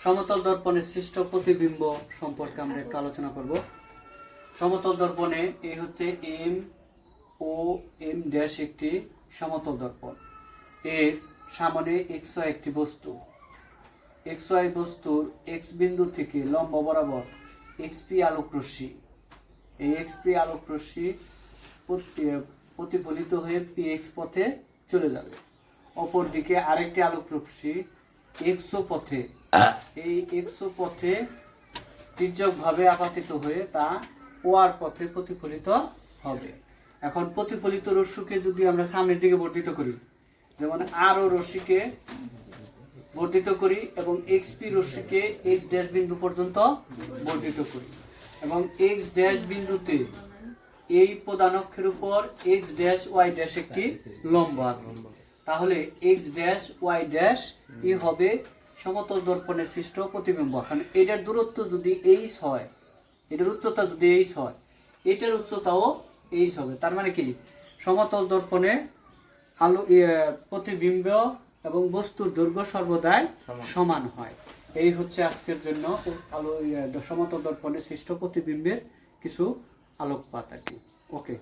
সমতল দর্পণে সৃষ্ট প্রতিবিম্ব সম্পর্কে আমরা একটু আলোচনা করব। সমতল দর্পণে এই হচ্ছে এম ও এম ড্যাশ একটি সমতল দর্পণ। এর সামনে এক্স ওয়াই একটি বস্তু। এক্স ওয়াই বস্তুর এক্স বিন্দু থেকে লম্ব বরাবর এক্সপি আলোক রশ্মি, এই এক্সপি আলোক রশ্মি প্রতিফলিত হয়ে পিএক্স পথে চলে যাবে। অপরদিকে আরেকটি আলোক রশ্মি এক্সো পথে, এই এক্সো পথে তির্যকভাবে আপাতিত হয়ে তা ওয়ার পথে প্রতিফলিত হবে। এখন প্রতিফলিত রশ্মিকে যদি আমরা সামনের দিকে বর্ধিত করি, যেমন আর ও রশ্মিকে বর্ধিত করি এবং এক্সপি রশ্মিকে এক্স ড্যাশ বিন্দু পর্যন্ত বর্ধিত করি এবং এক্স ড্যাশ বিন্দুতে এই প্রধান অক্ষের উপর এক্স ড্যাশ ওয়াই ড্যাশ একটি লম্ব আঁকি, তাহলে এক্স ড্যাশ ওয়াই ড্যাশ ই হবে সমতল দর্পণে সৃষ্ট প্রতিবিম্ব। এখন এটার দূরত্ব যদি এইচ হয়, এটার উচ্চতা যদি এইচ হয়, এটার উচ্চতাও এইচ হবে। তার মানে কি সমতল দর্পণে আলো প্রতিবিম্ব এবং বস্তুর দৈর্ঘ্য সর্বদাই সমান হয়। এই হচ্ছে আজকের জন্য আলো সমতল দর্পণে সৃষ্ট প্রতিবিম্বের কিছু আলোকপাত আর কি। ওকে।